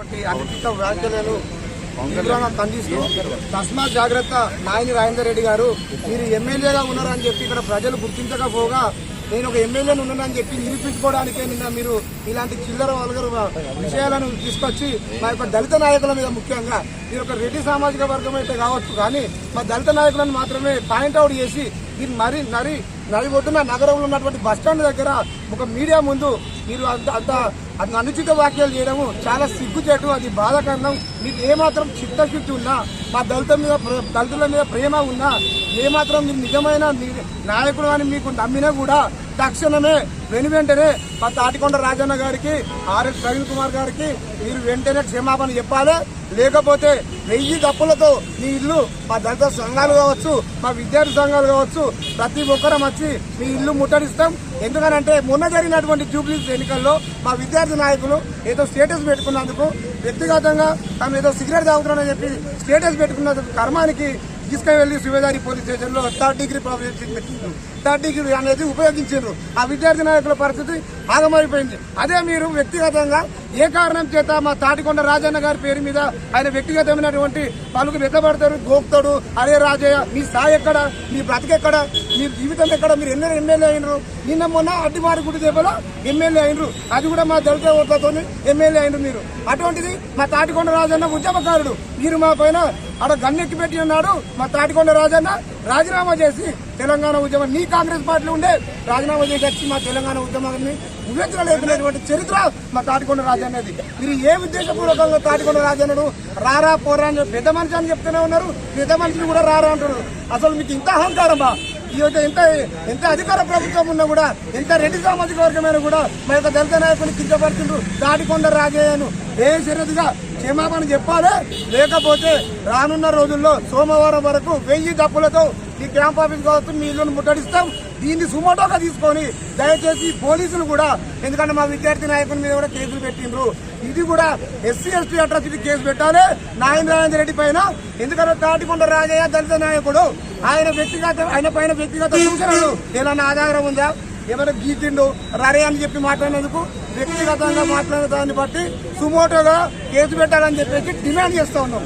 అనుచిత వ్యాఖ్యలను తీవ్రంగా ఖండిస్తూ తస్మా జాగ్రత్త నాయని రాజేందర్ రెడ్డి గారు మీరు ఎమ్మెల్యేగా ఉన్నారని చెప్పి ఇక్కడ ప్రజలు గుర్తించకపోగా నేను ఒక ఎమ్మెల్యేను ఉన్నానని చెప్పి నిరూపించుకోవడానికే నిన్న మీరు ఇలాంటి చిల్లర వల్గర్ విషయాలను తీసుకొచ్చి మా యొక్క దళిత నాయకుల మీద ముఖ్యంగా మీరు ఒక రెడ్డి సామాజిక వర్గం అయితే కావచ్చు కానీ మా దళిత నాయకులను మాత్రమే పాయింట్అవుట్ చేసి దీన్ని నరి ఒడ్డున నగరంలో ఉన్నటువంటి బస్టాండ్ దగ్గర ఒక మీడియా ముందు మీరు అంత అనుచిత వ్యాఖ్యలు చేయడము చాలా సిగ్గుచేటు, అది బాధాకరణం. మీకు ఏమాత్రం చిత్తశుద్ధి ఉన్నా, మా దళితుల మీద ప్రేమ ఉన్నా, ఏమాత్రం మీరు నిజమైన నాయకుడు అని మీకు నమ్మినా కూడా తక్షణమే వెంటనే మా తాటికొండ రాజన్న గారికి, ఆర్ఎస్ ప్రవీణ్ కుమార్ గారికి మీరు వెంటనే క్షమాపణ చెప్పాలి. లేకపోతే 1000 దప్పులతో మీ ఇల్లు, మా దళిత సంఘాలు కావచ్చు, మా విద్యార్థి సంఘాలు కావచ్చు, ప్రతి ఒక్కరం వచ్చి మీ ఇల్లు ముట్టడిస్తాం. ఎందుకనంటే మొన్న జరిగినటువంటి జూబ్లీస్ ఎన్నికల్లో మా విద్యార్థి నాయకులు ఏదో స్టేటస్ పెట్టుకున్నందుకు, వ్యక్తిగతంగా తాము ఏదో సిగరెట్ తాగుతున్నారని చెప్పి స్టేటస్ పెట్టుకున్నందుకు కర్మానికి తీసుకువెళ్లి సుబేదారి పోలీస్ స్టేషన్ లో 3rd డిగ్రీ ప్రాబ్లమ్ పెట్టిండ్రు. 3rd డిగ్రీ అనేది ఉపయోగించారు. ఆ విద్యార్థి నాయకుల పరిస్థితి ఆగమైపోయింది. అదే మీరు వ్యక్తిగతంగా ఏ కారణం చేత మా తాటికొండ రాజన్న గారి పేరు మీద ఆయన వ్యక్తిగతమైనటువంటి పలుకు వెతబడతారు, గోపుతాడు. అరే రాజయ్య, మీ స్థాయి ఎక్కడ, మీ బ్రతికెక్కడ, మీ జీవితం ఎక్కడ, మీరు ఎన్నో ఎమ్మెల్యే అయినరు. నిన్న మొన్న అడ్డిమారి గుడి దెబ్బలో ఎమ్మెల్యే అయినరు, అది కూడా మా దళిత ఓట్లతో ఎమ్మెల్యే అయినరు మీరు. అటువంటిది మా తాటికొండ రాజన్న ఉద్యమకారుడు, మీరు మా పైన అక్కడ గన్నెక్కి పెట్టి ఉన్నాడు. మా తాటికొండ రాజన్న రాజీనామా చేసి తెలంగాణ ఉద్యమం, నీ కాంగ్రెస్ పార్టీలో ఉండే రాజీనామా చేసి వచ్చి మా తెలంగాణ ఉద్యమాన్ని ఉభ్యంతరలేకునేటువంటి చరిత్ర మా తాటికొండ రాజన్నది. మీరు ఏ ఉద్దేశపూర్వకంగా తాటికొండ రాజన్నడు రారా పోరా అని పెద్ద మనిషి అని చెప్తూనే ఉన్నారు, పెద్ద మనిషిని కూడా రారా అంటారు. అసలు మీకు ఇంత అహంకారమా? ఈ యొక్క ఎంత అధికార ప్రభుత్వం ఉన్నా కూడా, ఎంత రెడ్డి సామాజిక వర్గమైనా కూడా మా యొక్క దళిత నాయకులు కించపడుతుండ్రు. తాటికొండ రాజయ్యను బేషరతుగా క్షమాపణ చెప్పాలి. లేకపోతే రానున్న రోజుల్లో సోమవారం వరకు 1000 దప్పులతో ఈ క్యాంప్ ఆఫీస్ కావచ్చు మీ ఇల్లును ముట్టడిస్తాం. దీన్ని సుమోటోగా తీసుకొని దయచేసి పోలీసులు కూడా, ఎందుకంటే మా విద్యార్థి నాయకుల మీద కూడా కేసులు పెట్టిండ్రు, ఇది కూడా SC ST అట్రాసిటీ కేసు పెట్టాలి రాజేందర్ రెడ్డి పైన. ఎందుకంటే తాటికొండ రాజయ్య దళిత నాయకుడు, ఆయన పైన వ్యక్తిగత సూచనలు ఏదైనా ఆధారం ఉందా? ఏమైనా గీతిండు రరే అని చెప్పి మాట్లాడినందుకు వ్యక్తిగతంగా మాట్లాడిన దాన్ని బట్టి సుమోటోగా కేసు పెట్టాలని చెప్పేసి డిమాండ్ చేస్తా ఉన్నాం.